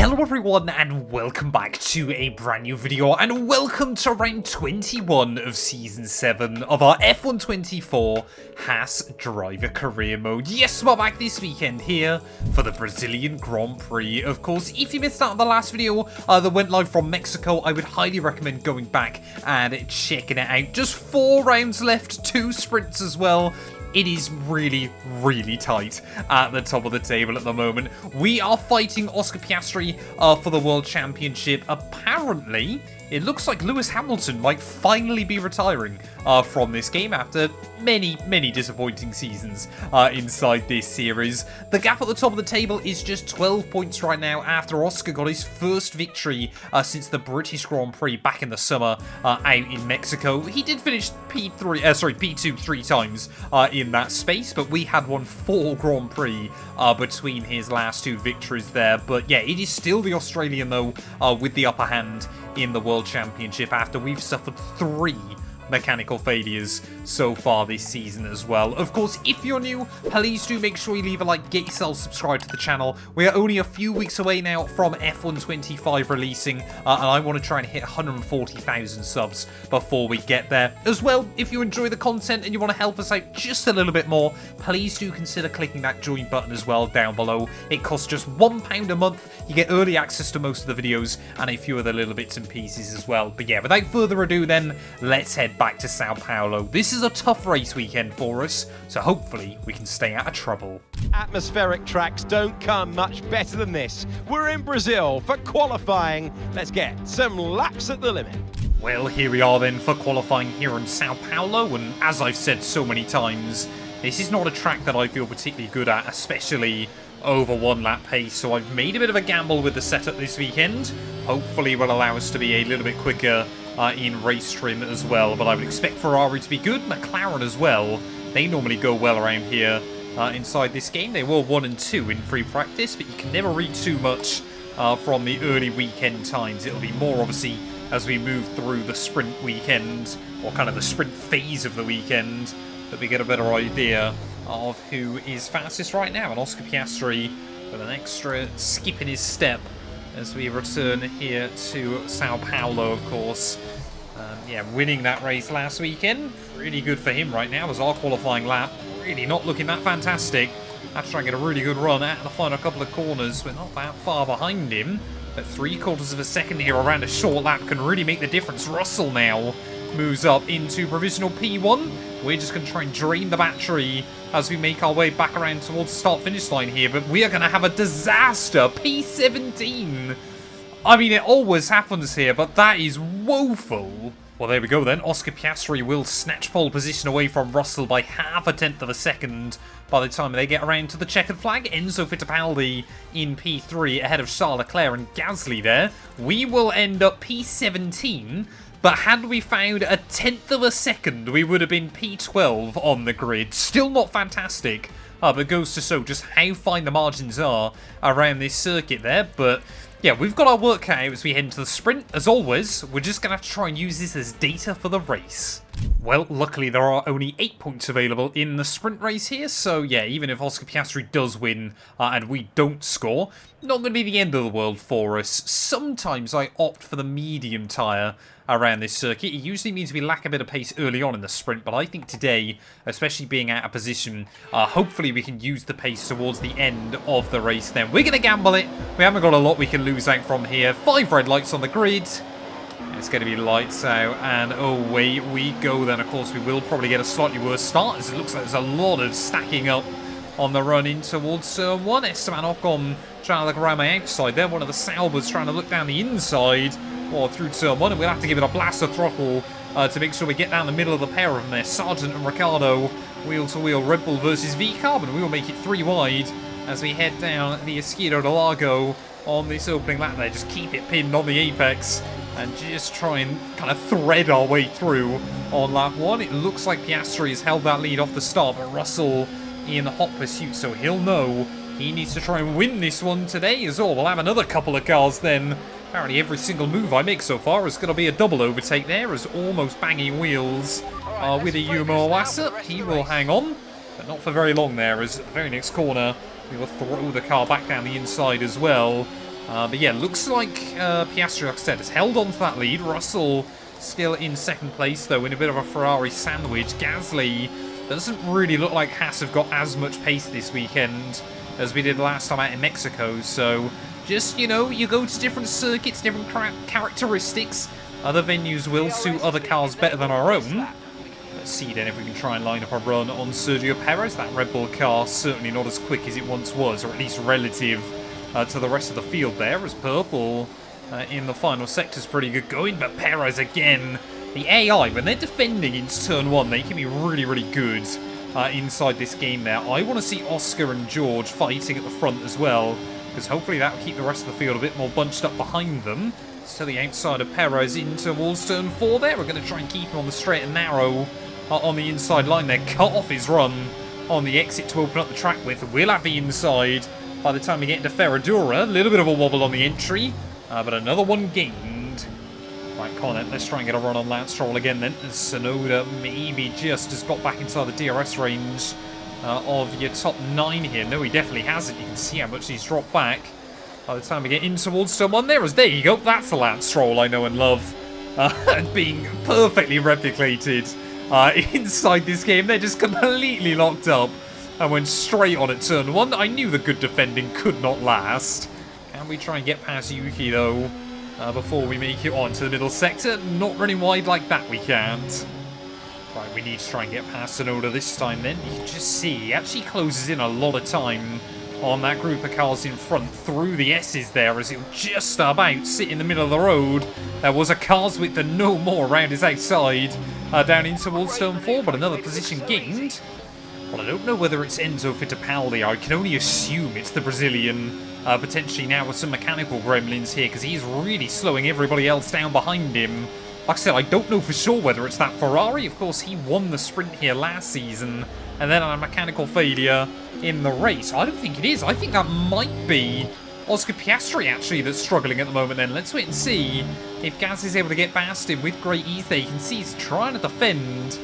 Hello everyone and welcome back to a brand new video and welcome to round 21 of season 7 of our F124 Haas Driver Career Mode. Yes, we're back this weekend here for the Brazilian Grand Prix. Of course, if you missed out on the last video that went live from Mexico, I would highly recommend going back and checking it out. Just 4 rounds left, 2 sprints as well. It is really, really tight at the top of the table at the moment. We are fighting Oscar Piastri for the World Championship. Apparently, it looks like Lewis Hamilton might finally be retiring from this game after many, many disappointing seasons inside this series. The gap at the top of the table is just 12 points right now after Oscar got his first victory since the British Grand Prix back in the summer out in Mexico. He did finish P2 3 times in that space, but we had won 4 Grand Prix between his last 2 victories there. But yeah, it is still the Australian though with the upper hand in the World Championship after we've suffered 3 mechanical failures so far this season as well. Of course, if you're new, please do make sure you leave a like, get yourself subscribed to the channel. We are only a few weeks away now from F125 releasing, and I want to try and hit 140,000 subs before we get there. As well, if you enjoy the content and you want to help us out just a little bit more, please do consider clicking that join button as well down below. It costs just £1 a month. You get early access to most of the videos and a few other little bits and pieces as well. But yeah, without further ado then, let's head back to Sao Paulo. This is a tough race weekend for us, so hopefully we can stay out of trouble. Atmospheric tracks don't come much better than this. We're in Brazil for qualifying. Let's get some laps at the limit. Well, here we are then for qualifying here in Sao Paulo, and as I've said so many times, this is not a track that I feel particularly good at, especially over 1 lap pace, so I've made a bit of a gamble with the setup this weekend. Hopefully will allow us to be a little bit quicker in race trim as well, but I would expect Ferrari to be good, McLaren as well. They normally go well around here inside this game. They were 1 and 2 in free practice, but you can never read too much from the early weekend times. It'll be more obviously as we move through the sprint weekend, or kind of the sprint phase of the weekend, that we get a better idea of who is fastest right now. And Oscar Piastri with an extra skip in his step as we return here to Sao Paulo, of course. Yeah, winning that race last weekend, really good for him right now as our qualifying lap. Really not looking that fantastic. Have to try and get a really good run out of the final couple of corners. We're not that far behind him, but 3/4 of a second here around a short lap can really make the difference. Russell now moves up into provisional P1. We're just going to try and drain the battery as we make our way back around towards the start-finish line here, but we are going to have a disaster. P17. I mean, it always happens here, but that is woeful. Well, there we go then. Oscar Piastri will snatch pole position away from Russell by 0.5 of a second by the time they get around to the checkered flag. Enzo Fittipaldi in P3 ahead of Charles Leclerc and Gasly there. We will end up P17. But had we found 1/10 of a second, we would have been P12 on the grid. Still not fantastic, but goes to show just how fine the margins are around this circuit there. But yeah, we've got our work cut out as we head into the sprint. As always, we're just going to have to try and use this as data for the race. Well, luckily there are only 8 points available in the sprint race here, so yeah, even if Oscar Piastri does win and we don't score, not going to be the end of the world for us. Sometimes I opt for the medium tyre around this circuit. It usually means we lack a bit of pace early on in the sprint, but I think today, especially being out of position, hopefully we can use the pace towards the end of the race then. We're going to gamble it. We haven't got a lot we can lose out from here. 5 red lights on the grid. It's going to be lights out, and away we go then. Of course, we will probably get a slightly worse start, as it looks like there's a lot of stacking up on the run in towards Turn 1. Esteban Ocon trying to look around my outside there. One of the Saubers trying to look down the inside or through Turn 1, and we'll have to give it a blast of throttle to make sure we get down the middle of the pair of them there. Sargent and Ricciardo, wheel-to-wheel, Red Bull versus V-Carbon. We will make it 3 wide as we head down the Esquina de Lago on this opening lap there. Just keep it pinned on the apex and just try and kind of thread our way through on lap 1. It looks like Piastri has held that lead off the start, but Russell in hot pursuit, so he'll know he needs to try and win this one today as well. We'll have another couple of cars then. Apparently every single move I make so far is going to be a double overtake there, as almost banging wheels with a Yuma Iwasa. He will hang on, but not for very long there, as at the very next corner we will throw the car back down the inside as well. But yeah, looks like Piastri, like I said, has held on to that lead. Russell still in second place, though, in a bit of a Ferrari sandwich. Gasly doesn't really look like Haas have got as much pace this weekend as we did last time out in Mexico. So just, you know, you go to different circuits, different characteristics. Other venues will suit other cars better than our own. Let's see then if we can try and line up a run on Sergio Perez. That Red Bull car certainly not as quick as it once was, or at least relative to the rest of the field there, as Purple in the final sector is pretty good going. But Perez again, the AI, when they're defending into turn 1, they can be really, really good inside this game there. I want to see Oscar and George fighting at the front as well, because hopefully that will keep the rest of the field a bit more bunched up behind them. It's to the outside of Perez in towards turn 4 there. We're going to try and keep him on the straight and narrow on the inside line there. Cut off his run on the exit to open up the track with. We'll have the inside by the time we get into Ferradura. A little bit of a wobble on the entry, but another one gained. Right, come on then, let's try and get a run on Lance Stroll again then. Tsunoda maybe just has got back inside the DRS range of your top 9 here. No, he definitely hasn't. You can see how much he's dropped back by the time we get in towards someone. There you go. That's the Lance Stroll I know and love. Being perfectly replicated inside this game. They're just completely locked up and went straight on at turn 1. I knew the good defending could not last. Can we try and get past Yuki though before we make it on to the middle sector? Not running wide like that, we can't. Right, we need to try and get past Tsunoda this time then. You can just see he actually closes in a lot of time on that group of cars in front through the S's there, as it would just about sit in the middle of the road. There was a car's width and no more around his outside down in towards turn 4, but another position gained. Well, I don't know whether it's Enzo Fittipaldi. I can only assume it's the Brazilian, potentially now with some mechanical gremlins here, because he's really slowing everybody else down behind him. Like I said, I don't know for sure whether it's that Ferrari. Of course, he won the sprint here last season, and then a mechanical failure in the race. I don't think it is. I think that might be Oscar Piastri, actually, that's struggling at the moment then. Let's wait and see if Gaz is able to get past him with great ease there. You can see he's trying to defend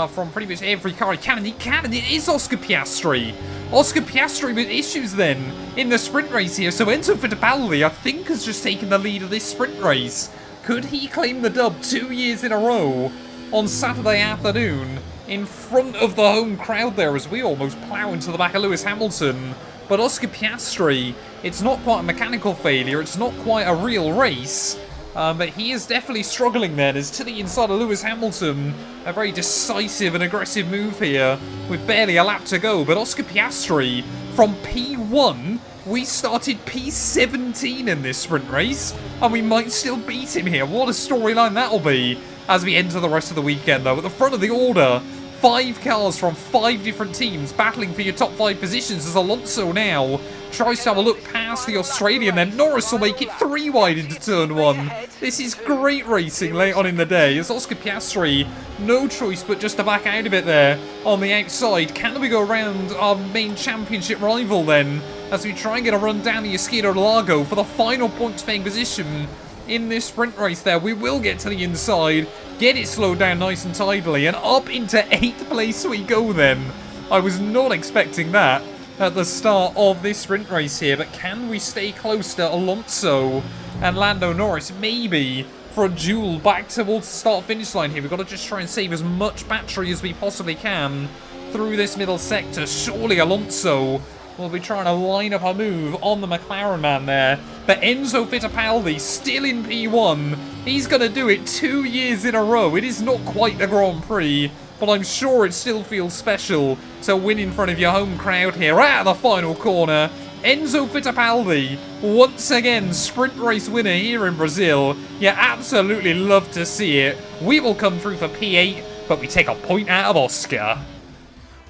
from pretty much every car he can, and he can, and it is Oscar Piastri. Oscar Piastri with issues then in the sprint race here. So Enzo Fittipaldi, I think, has just taken the lead of this sprint race. Could he claim the dub 2 years in a row on Saturday afternoon in front of the home crowd there, as we almost plough into the back of Lewis Hamilton? But Oscar Piastri, it's not quite a mechanical failure, it's not quite a real race, but he is definitely struggling then, as to the inside of Lewis Hamilton. A very decisive and aggressive move here with barely a lap to go. But Oscar Piastri from P1, we started P17 in this sprint race, and we might still beat him here. What a storyline that'll be as we enter the rest of the weekend, though. At the front of the order, 5 cars from 5 different teams battling for your top 5 positions, as Alonso now tries to have a look past the Australian. Then Norris will make it 3 wide into turn 1. This is great racing late on in the day, as Oscar Piastri, no choice but just to back out of it there on the outside. Can we go around our main championship rival then, as we try and get a run down the Esquina Largo for the final points-paying position in this sprint race there? We will get to the inside, get it slowed down nice and tidily, and up into 8th place we go then. I was not expecting that at the start of this sprint race here, but can we stay close to Alonso and Lando Norris, maybe for a duel back towards the start-finish line here? We've got to just try and save as much battery as we possibly can through this middle sector. Surely Alonso will be trying to line up a move on the McLaren man there. But Enzo Fittipaldi still in P1. He's going to do it 2 years in a row. It is not quite the Grand Prix, but I'm sure it still feels special to win in front of your home crowd here at the final corner. Enzo Fittipaldi, once again, sprint race winner here in Brazil. You absolutely love to see it. We will come through for P8, but we take a point out of Oscar.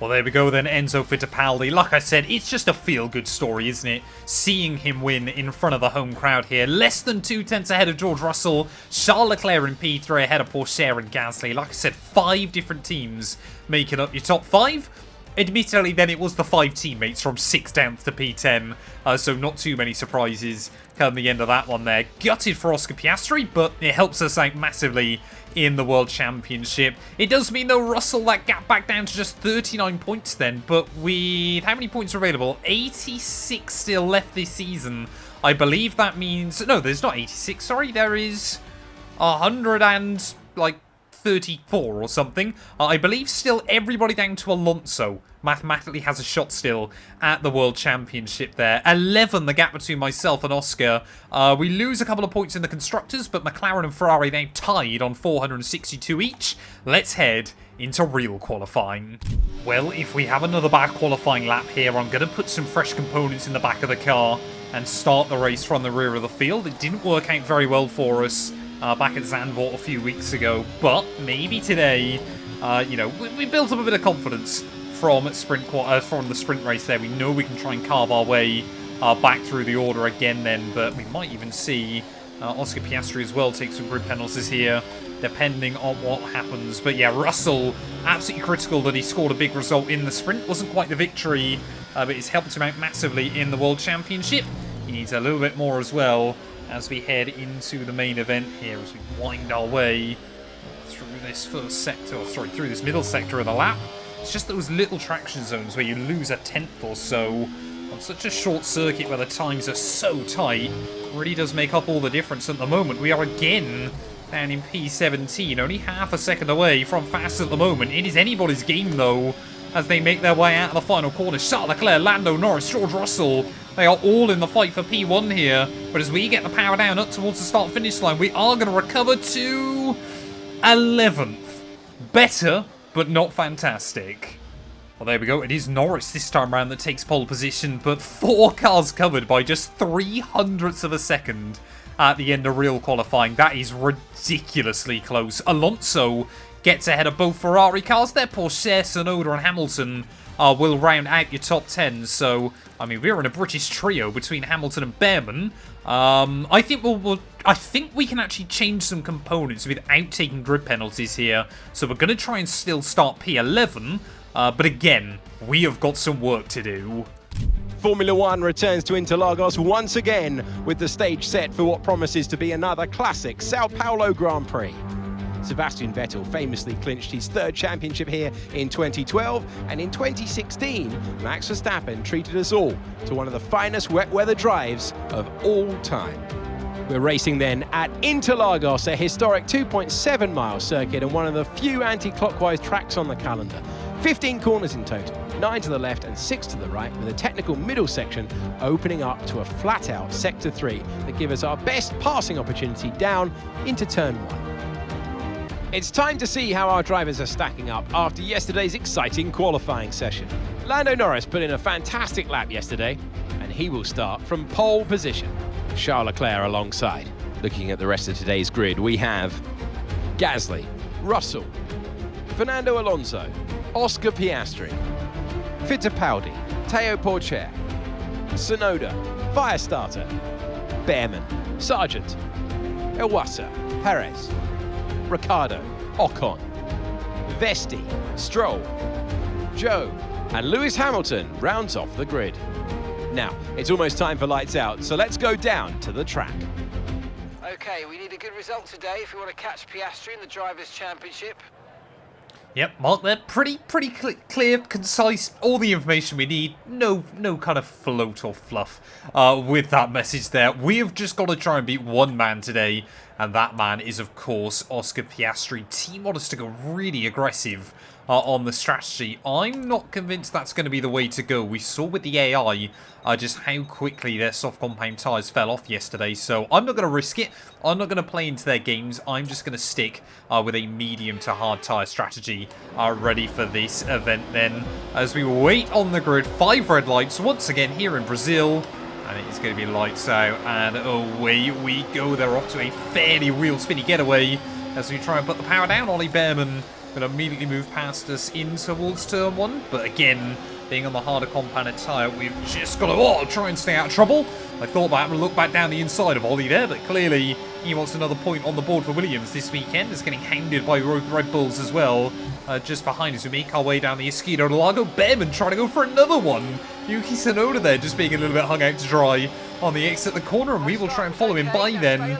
Well, there we go then, Enzo Fittipaldi. Like I said, it's just a feel-good story, isn't it? Seeing him win in front of the home crowd here. Less than 2 tenths ahead of George Russell. Charles Leclerc in P3 ahead of Porsche and Gasly. Like I said, 5 different teams making up your top 5. Admittedly, then it was the 5 teammates from 6th down to P10. So not too many surprises come the end of that one there. Gutted for Oscar Piastri, but it helps us out massively in the World Championship. It does mean, though, Russell, that gap back down to just 39 points then, but with how many points are available? 86 still left this season. I believe that means... No, there's not 86, sorry. There is 134 or something. I believe still everybody down to Alonso mathematically has a shot still at the World Championship there. 11 the gap between myself and Oscar. We lose a couple of points in the Constructors, but McLaren and Ferrari now tied on 462 each. Let's head into real qualifying. Well, if we have another bad qualifying lap here, I'm going to put some fresh components in the back of the car and start the race from the rear of the field. It didn't work out very well for us back at Zandvoort a few weeks ago, but maybe today, you know, we built up a bit of confidence from the sprint race there. We know we can try and carve our way back through the order again then, but we might even see Oscar Piastri as well take some grid penalties here, depending on what happens. But yeah, Russell, absolutely critical that he scored a big result in the sprint. Wasn't quite the victory, but it's helped him out massively in the World Championship. He needs a little bit more as well as we head into the main event here, as we wind our way through this first sector, or sorry, through this middle sector of the lap. It's just those little traction zones where you lose a tenth or so on such a short circuit where the times are so tight. Really does make up all the difference at the moment. We are again down in P17, only half a second away from fast at the moment. It is anybody's game though, as they make their way out of the final corner. Charles Leclerc, Lando Norris, George Russell, they are all in the fight for P1 here. But as we get the power down up towards the start-finish line, we are going to recover to 11th. Better, but not fantastic. Well, there we go. It is Norris this time around that takes pole position, but 4 cars covered by just 0.03 of a second at the end of real qualifying. That is ridiculously close. Alonso gets ahead of both Ferrari cars. Their Porsche, Tsunoda and Hamilton will round out your top 10. So, I mean, we're in a British trio between Hamilton and Behrman. I think we can actually change some components without taking grid penalties here. So we're going to try and still start P11. But again, we have got some work to do. Formula One returns to Interlagos once again with the stage set for what promises to be another classic Sao Paulo Grand Prix. Sebastian Vettel famously clinched his 3rd championship here in 2012, and in 2016, Max Verstappen treated us all to one of the finest wet weather drives of all time. We're racing then at Interlagos, a historic 2.7-mile circuit and one of the few anti-clockwise tracks on the calendar. 15 corners in total, 9 to the left and 6 to the right, with a technical middle section opening up to a flat-out Sector 3 that gives us our best passing opportunity down into Turn 1. It's time to see how our drivers are stacking up after yesterday's exciting qualifying session. Lando Norris put in a fantastic lap yesterday, and he will start from pole position. Charles Leclerc alongside. Looking at the rest of today's grid, we have Gasly, Russell, Fernando Alonso, Oscar Piastri, Fittipaldi, Teo Porcher, Tsunoda, Firestarter, Behrman, Sargent, Iwasa, Perez, Ricciardo, Ocon, Vesti, Stroll, Joe, and Lewis Hamilton rounds off the grid. Now, it's almost time for lights out, so let's go down to the track. Okay, we need a good result today if we want to catch Piastri in the Drivers' Championship. Yep, Mark, they're pretty clear, concise, all the information we need. No kind of float or fluff with that message there. We have just got to try and beat one man today, and that man is, of course, Oscar Piastri. Team want us to go really aggressive on the strategy. I'm not convinced that's going to be the way to go. We saw with the AI just how quickly their soft compound tyres fell off yesterday, so I'm not going to risk it. I'm not going to play into their games. I'm just going to stick with a medium to hard tyre strategy ready for this event then. As we wait on the grid, 5 red lights once again here in Brazil. And it's going to be lights out, and away we go. They're off to a fairly real spinny getaway as we try and put the power down. Ollie Behrman going to immediately move past us in towards turn 1. But again, being on the harder compounded tyre, we've just got to try and stay out of trouble. I thought about having a look back down the inside of Ollie there, but clearly he wants another point on the board for Williams this weekend. Is getting hounded by Red Bulls as well. Just behind us, we make our way down the Esquina de Lago. Behrman trying to go for another one. Yuki Tsunoda there just being a little bit hung out to dry on the exit at the corner, and we will try and follow him by then.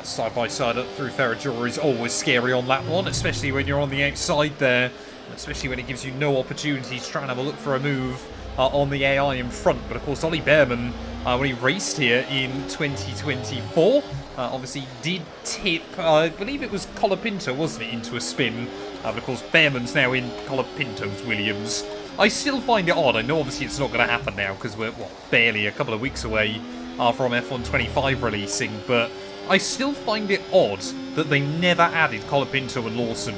Side by side up through Ferraggiore is always scary on lap 1, especially when you're on the outside there, especially when it gives you no opportunity to try and have a look for a move on the AI in front. But of course, Ollie Behrman when he raced here in 2024. Obviously did tip, I believe it was Colapinto, wasn't it, into a spin. But of course, Behrman's now in Colapinto's Williams. I still find it odd. I know obviously it's not going to happen now because we're, barely a couple of weeks away from F1 25 releasing. But I still find it odd that they never added Colapinto and Lawson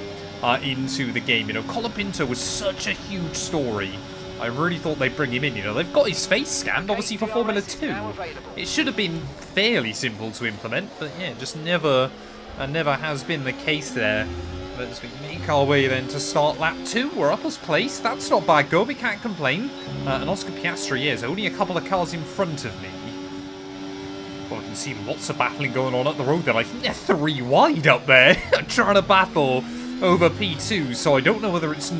into the game. You know, Colapinto was such a huge story. I really thought they'd bring him in. You know, they've got his face scanned, obviously, for Formula 2. It should have been fairly simple to implement, but yeah, just never has been the case there. But as we make our way then to start lap 2, we're up as place. That's not bad go, we can't complain. And Oscar Piastri is only a couple of cars in front of me. Well, I can see lots of battling going on at the road there. I think they're 3 wide up there, trying to battle over P2. So I don't know whether it's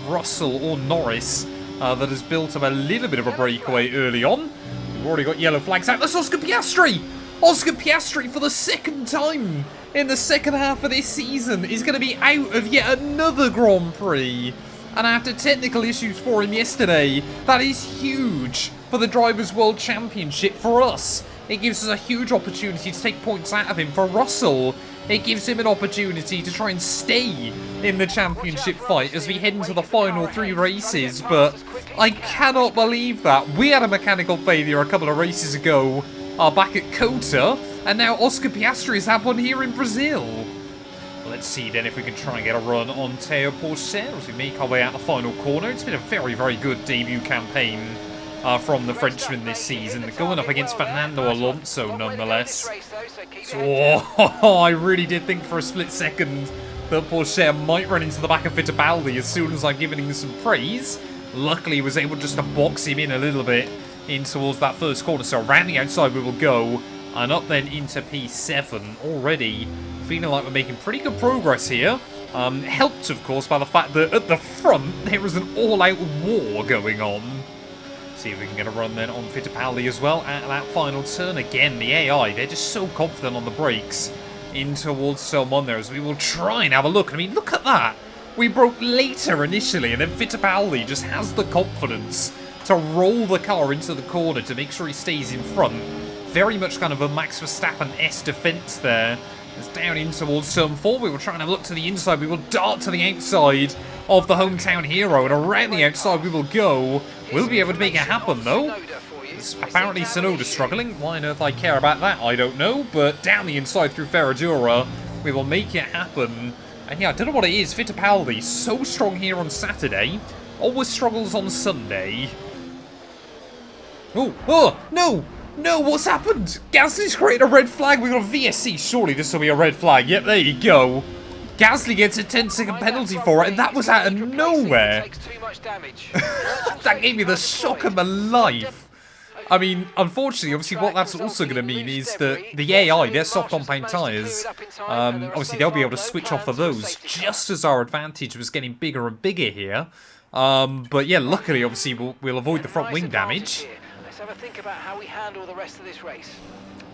Russell or Norris that has built up a little bit of a breakaway early on. We've already got yellow flags out. That's Oscar Piastri! Oscar Piastri, for the second time in the second half of this season, is going to be out of yet another Grand Prix. And after technical issues for him yesterday, that is huge for the Drivers' World Championship for us. It gives us a huge opportunity to take points out of him. For Russell, it gives him an opportunity to try and stay in the championship fight as we head into the final 3 races. But I cannot believe that. We had a mechanical failure a couple of races ago back at Cota, and now Oscar Piastri has had one here in Brazil. Let's see then if we can try and get a run on Théo Pourchaire as we make our way out the final corner. It's been a very, very good debut campaign from the Frenchman this season, going up against Fernando Alonso nonetheless. So, I really did think for a split second that Pourchaire might run into the back of Fittipaldi as soon as I'm giving him some praise. Luckily, he was able just to box him in a little bit in towards that first corner. So around the outside we will go, and up then into P7. Already feeling like we're making pretty good progress here. Helped, of course, by the fact that at the front there is an all-out war going on. See if we can get a run then on Fittipaldi as well at that final turn. Again, the AI, they're just so confident on the brakes in towards Salmon there as we will try and have a look. I mean, look at that. We broke later initially, and then Fittipaldi just has the confidence to roll the car into the corner to make sure he stays in front. Very much kind of a Max Verstappen-esque defence there. It's down in towards turn 4. We will try and have a look to the inside. We will dart to the outside of the hometown hero, and around the outside we will go. We'll be able to make it happen, though. It's apparently Tsunoda struggling. Why on earth I care about that, I don't know. But down the inside through Ferradura, we will make it happen. And yeah, I don't know what it is. Fittipaldi, so strong here on Saturday. Always struggles on Sunday. Oh, no! No, what's happened? Gasly's created a red flag. We've got a VSC. Surely this will be a red flag. Yep, there you go. Gasly gets a 10-second penalty for it, and that was out of nowhere. That gave me the shock of my life. I mean, unfortunately, obviously, what that's also going to mean is that the AI, their soft compound tyres, obviously, they'll be able to switch off of those just as our advantage was getting bigger and bigger here. But yeah, luckily, obviously, we'll avoid the front wing damage. Let's have a think about how we handle the rest of this race.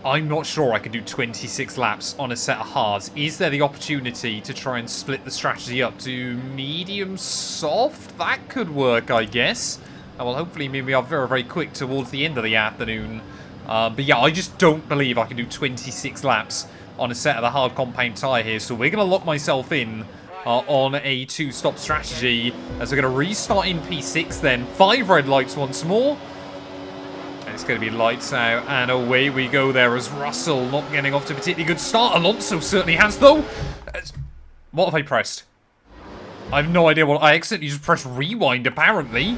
I'm not sure I can do 26 laps on a set of hards. Is there the opportunity to try and split the strategy up to medium soft? That could work, I guess. That will hopefully mean we are very, very quick towards the end of the afternoon. But yeah, I just don't believe I can do 26 laps on a set of the hard compound tyre here. So we're going to lock myself in on a 2-stop strategy as we're going to restart in P6 then. 5 red lights once more. It's going to be lights out, and away we go there as Russell not getting off to a particularly good start. Alonso certainly has, though. What have I pressed? I have no idea what... I accidentally just pressed rewind, apparently.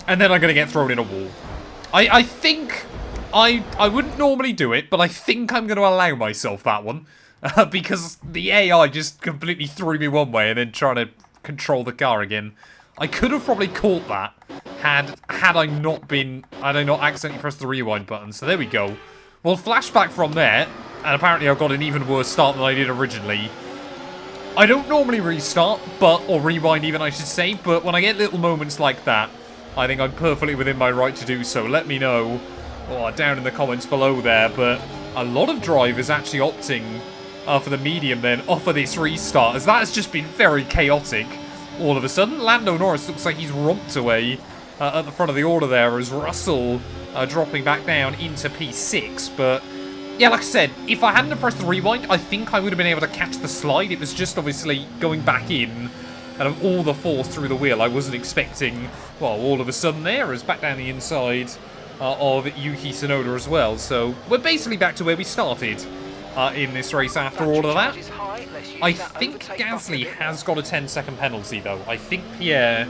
And then I'm going to get thrown in a wall. I think... I wouldn't normally do it, but I think I'm going to allow myself that one. Because the AI just completely threw me one way and then trying to control the car again. I could have probably caught that had I not been... Had I not accidentally pressed the rewind button. So there we go. We'll flash back from there. And apparently I've got an even worse start than I did originally. I don't normally restart, or rewind even I should say. But when I get little moments like that, I think I'm perfectly within my right to do so. Let me know down in the comments below there. But a lot of drivers actually opting for the medium then off of this restart, as that has just been very chaotic. All of a sudden, Lando Norris looks like he's romped away at the front of the order there, as Russell dropping back down into P6. But yeah, like I said, if I hadn't pressed the rewind, I think I would have been able to catch the slide. It was just obviously going back in, and of all the force through the wheel, I wasn't expecting, well, all of a sudden there is back down the inside of Yuki Tsunoda as well. So we're basically back to where we started in this race after all of that. I think Gasly has got a 10-second penalty, though. I think Pierre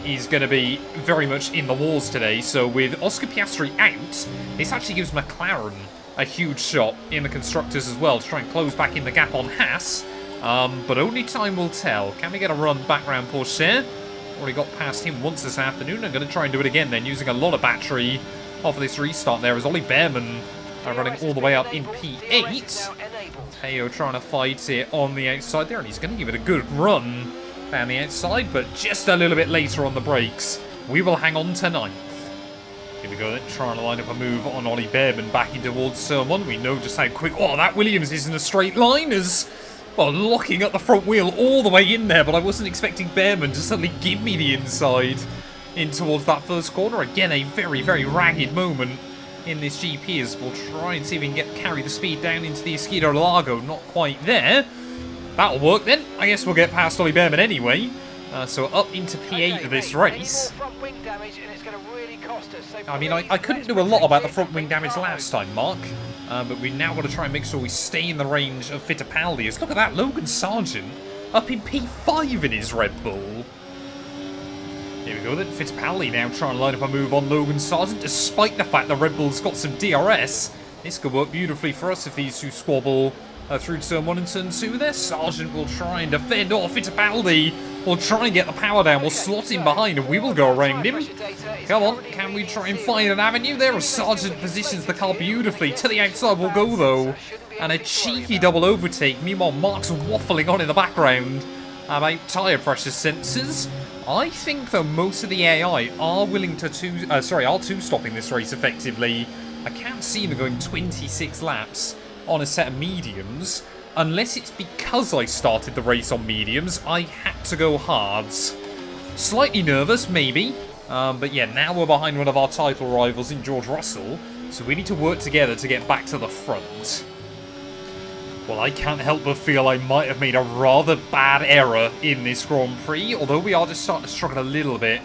is going to be very much in the wars today. So with Oscar Piastri out, this actually gives McLaren a huge shot in the constructors as well to try and close back in the gap on Haas. But only time will tell. Can we get a run back round Porsche? Already got past him once this afternoon. I'm going to try and do it again then, using a lot of battery off of this restart there as Ollie Behrman running all the way up in P8. Teo trying to fight it on the outside there, and he's going to give it a good run down the outside, but just a little bit later on the brakes. We will hang on to 9th. Here we go then, trying to line up a move on Ollie Behrman back in towards someone. We know just how quick... Oh, that Williams is in a straight line as... Well, locking up the front wheel all the way in there, but I wasn't expecting Behrman to suddenly give me the inside in towards that first corner. Again, a very, very ragged moment in this GP as we'll try and see if we can carry the speed down into the Escudo Largo. Not quite there. That'll work then. I guess we'll get past Ollie Behrman anyway. So up into P8 of this race. I mean, I couldn't do a lot about the front wing damage last time, Mark. But we now got to try and make sure we stay in the range of Fittipaldi. Look at that, Logan Sargent up in P5 in his Red Bull. Here we go then, Fittipaldi now trying to line up a move on Logan Sargent, despite the fact that Red Bull's got some DRS. This could work beautifully for us if these two squabble through turn 1 and turn 2 there. Sargent will try and defend off Fittipaldi. We'll try and get the power down. We'll slot him behind and we will go around him. Come on, can we try and find an avenue there? Sargent positions the car beautifully. To the outside we'll go though. And a cheeky double overtake. Meanwhile, Mark's waffling on in the background about tyre pressure sensors. I think though most of the AI are willing to two-stopping this race effectively. I can't see them going 26 laps on a set of mediums. Unless it's because I started the race on mediums, I had to go hards. Slightly nervous, maybe. But yeah, now we're behind one of our title rivals in George Russell. So we need to work together to get back to the front. Well, I can't help but feel I might have made a rather bad error in this Grand Prix. Although we are just starting to struggle a little bit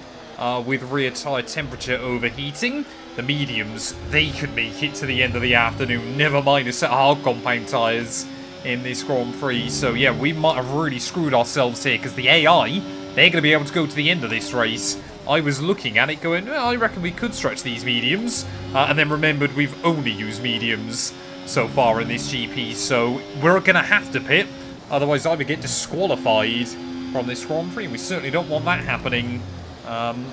with rear tyre temperature overheating. The mediums, they could make it to the end of the afternoon. Never mind a set of hard compound tyres in this Grand Prix. So yeah, we might have really screwed ourselves here because the AI, they're going to be able to go to the end of this race. I was looking at it going, well, I reckon we could stretch these mediums. And then remembered we've only used mediums so far in this GP. So we're going to have to pit. Otherwise I would get disqualified from this Grand Prix. We certainly don't want that happening.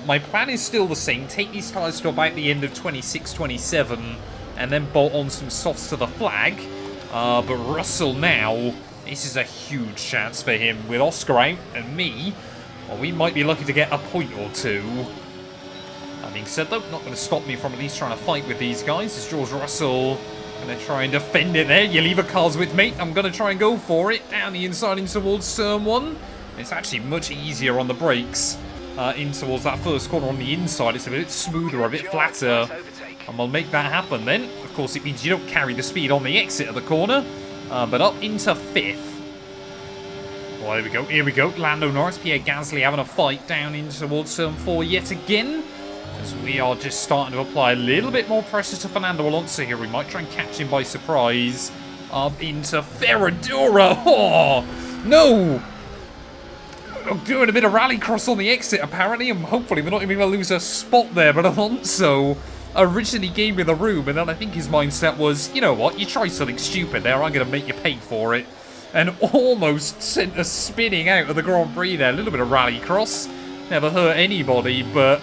My plan is still the same. Take these tyres to about the end of 26-27 and then bolt on some softs to the flag. But Russell now, this is a huge chance for him. With Oscar out and me, well, we might be lucky to get a point or two. That being said, though, not going to stop me from at least trying to fight with these guys. It's George Russell going to try and defend it there. You leave a car's with me. I'm going to try and go for it. Down the inside in towards turn 1. It's actually much easier on the brakes in towards that first corner on the inside. It's a bit smoother, a bit flatter. And we'll make that happen then. Of course, it means you don't carry the speed on the exit of the corner. But up into 5th. Well, here we go. Here we go. Lando Norris, Pierre Gasly having a fight down in towards turn 4 yet again. As we are just starting to apply a little bit more pressure to Fernando Alonso here. We might try and catch him by surprise. Up into Ferradura. Oh, no! I'm doing a bit of rallycross on the exit, apparently. And hopefully we're not even going to lose a spot there. But Alonso originally gave me the room. And then I think his mindset was, you know what? You try something stupid there. I'm going to make you pay for it. And almost sent us spinning out of the Grand Prix there. A little bit of rallycross. Never hurt anybody, but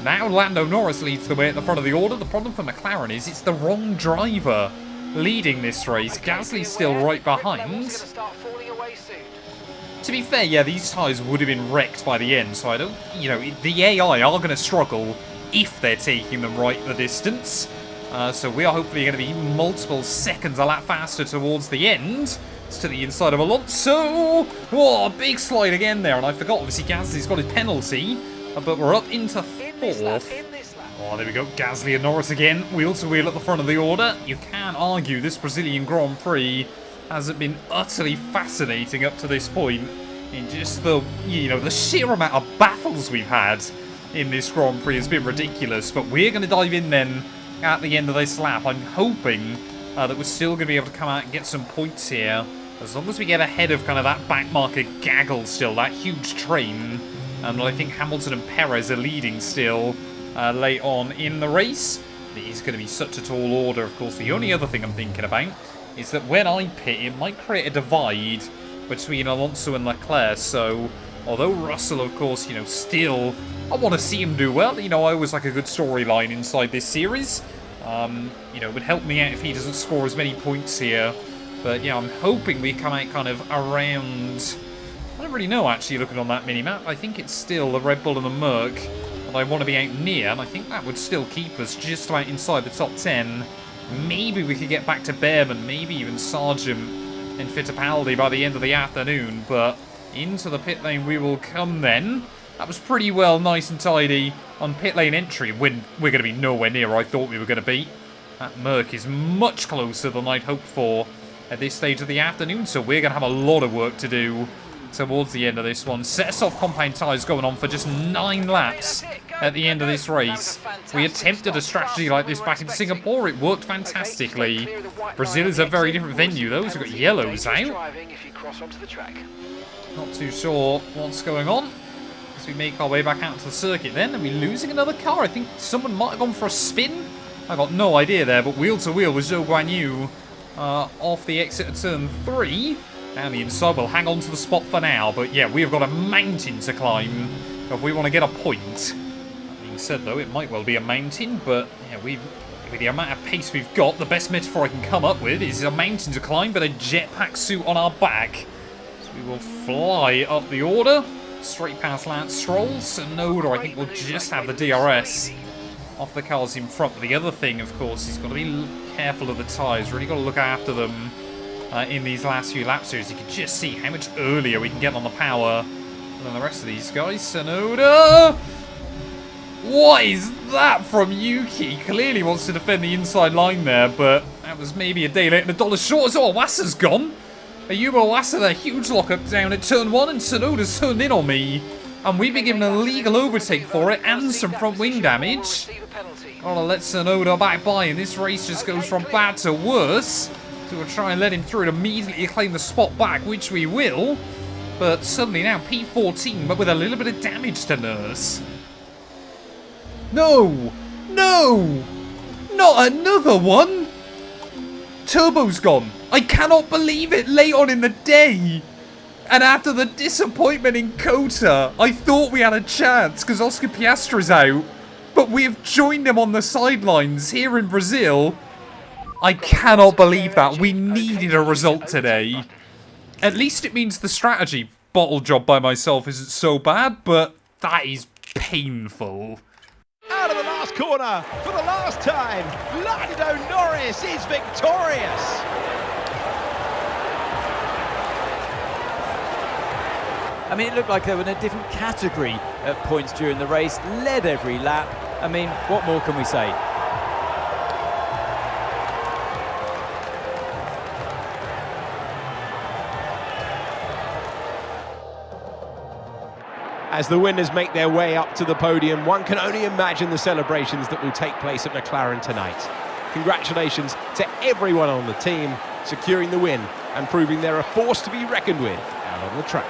now Lando Norris leads the way at the front of the order. The problem for McLaren is it's the wrong driver leading this race. Gasly's still right behind. To be fair, yeah, these tyres would have been wrecked by the end, so I don't, you know, the AI are going to struggle if they're taking them right the distance. So we are hopefully going to be multiple seconds a lap faster towards the end. It's to the inside of Alonso. Oh, a big slide again there. And I forgot, obviously, Gasly's got his penalty. But we're up into 4th. Oh, there we go. Gasly and Norris again. Wheel to wheel at the front of the order. You can argue this Brazilian Grand Prix hasn't been utterly fascinating up to this point. In just the, the sheer amount of battles we've had in this Grand Prix has been ridiculous. But we're going to dive in then at the end of this lap. I'm hoping that we're still going to be able to come out and get some points here. As long as we get ahead of kind of that backmarker gaggle still, that huge train. And I think Hamilton and Perez are leading still late on in the race. It is going to be such a tall order, of course. The only other thing I'm thinking about is that when I pit, it might create a divide between Alonso and Leclerc. So, although Russell, of course, still, I want to see him do well. I always like a good storyline inside this series. It would help me out if he doesn't score as many points here. But, yeah, I'm hoping we come out kind of around... I don't really know, actually, looking on that mini-map. I think it's still the Red Bull and the Merc that I want to be out near, and I think that would still keep us just about inside the top 10. Maybe we could get back to Behrman, maybe even Sargent and Fittipaldi by the end of the afternoon, but into the pit lane we will come then. That was pretty well nice and tidy on pit lane entry, when we're going to be nowhere near where I thought we were going to be. That Merc is much closer than I'd hoped for at this stage of the afternoon, so we're going to have a lot of work to do towards the end of this one. Set soft compound tyres going on for just 9 laps at the end of this race. We attempted a strategy like this back in Singapore. It worked fantastically. Brazil is a very different venue though. We've got yellows out. Not too sure what's going on as we make our way back out to the circuit then. Are we losing another car? I think someone might have gone for a spin. I got no idea there, but wheel to wheel with Zhou Guanyu off the exit of turn 3. Down the inside, we'll hang on to the spot for now. But yeah, we've got a mountain to climb if we want to get a point. That being said, though, it might well be a mountain. But yeah, with the amount of pace we've got, the best metaphor I can come up with is a mountain to climb, but a jetpack suit on our back. So we will fly up the order, straight past Lance Stroll. Tsunoda, I think we'll just have the DRS off the cars in front. But the other thing, of course, is got to be careful of the tyres. Really got to look after them. In these last few laps here, as you can just see how much earlier we can get on the power than the rest of these guys. Tsunoda! What is that from Yuki? Clearly wants to defend the inside line there, but that was maybe a day late and a dollar short. So Owasa's gone. Ayuba Owasa there, huge lockup down at turn 1, and Tsunoda's turned in on me. And we've been given a legal overtake for it and some front wing damage. Gotta let Tsunoda back by, and this race just goes from bad to worse. So we'll try and let him through and immediately claim the spot back, which we will. But suddenly now P14, but with a little bit of damage to nurse. No! No! Not another one! Turbo's gone. I cannot believe it, late on in the day. And after the disappointment in Kota, I thought we had a chance because Oscar Piastri's out. But we have joined him on the sidelines here in Brazil. I cannot believe that. We needed a result today. At least it means the strategy bottle job by myself isn't so bad, but that is painful. Out of the last corner for the last time, Lando Norris is victorious. I mean, it looked like they were in a different category at points during the race, led every lap. I mean, what more can we say? As the winners make their way up to the podium, one can only imagine the celebrations that will take place at McLaren tonight. Congratulations to everyone on the team, securing the win and proving they're a force to be reckoned with out on the track.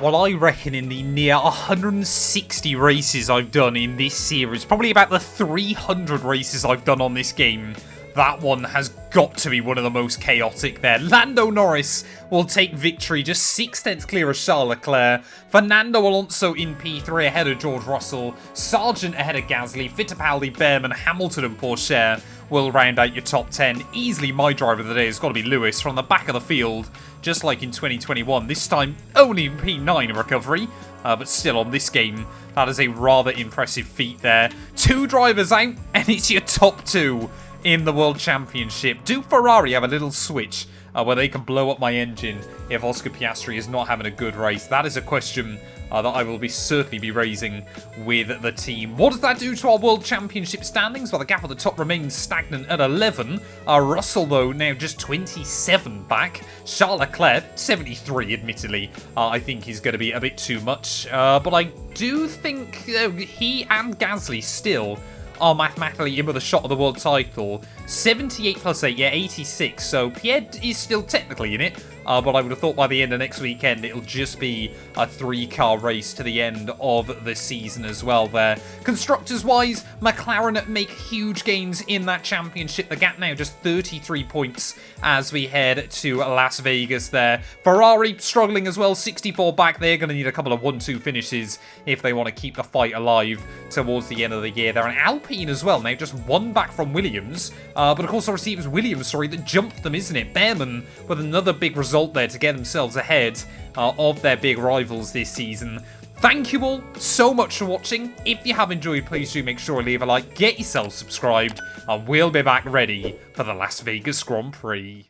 Well, I reckon in the near 160 races I've done in this series, probably about the 300 races I've done on this game, that one has got to be one of the most chaotic there. Lando Norris will take victory, just 6 tenths clear of Charles Leclerc. Fernando Alonso in P3 ahead of George Russell. Sargent ahead of Gasly. Fittipaldi, Behrman, Hamilton and Pourchaire will round out your top 10. Easily my driver of the day has got to be Lewis from the back of the field, just like in 2021. This time only P9 recovery, but still on this game, that is a rather impressive feat there. 2 drivers out, and it's your top 2 in the World Championship. Do Ferrari have a little switch where they can blow up my engine if Oscar Piastri is not having a good race? That is a question that I will certainly be raising with the team. What does that do to our World Championship standings? Well, the gap at the top remains stagnant at 11. Russell, though, now just 27 back. Charles Leclerc, 73, admittedly. I think he's going to be a bit too much. But I do think he and Gasly still are mathematically in with a shot of the world title. 78 plus 8, yeah, 86. So Pierre is still technically in it. But I would have thought by the end of next weekend, it'll just be a 3-car race to the end of the season as well there. Constructors-wise, McLaren make huge gains in that championship. The gap now just 33 points as we head to Las Vegas there. Ferrari struggling as well, 64 back. They're going to need a couple of 1-2 finishes if they want to keep the fight alive towards the end of the year. They're an Alpine as well, now just 1 back from Williams. But of course, obviously, it was Williams, that jumped them, isn't it? Behrman with another big result there to get themselves ahead of their big rivals this season. Thank you all so much for watching. If you have enjoyed, please do make sure to leave a like, get yourself subscribed, and we'll be back ready for the Las Vegas Grand Prix.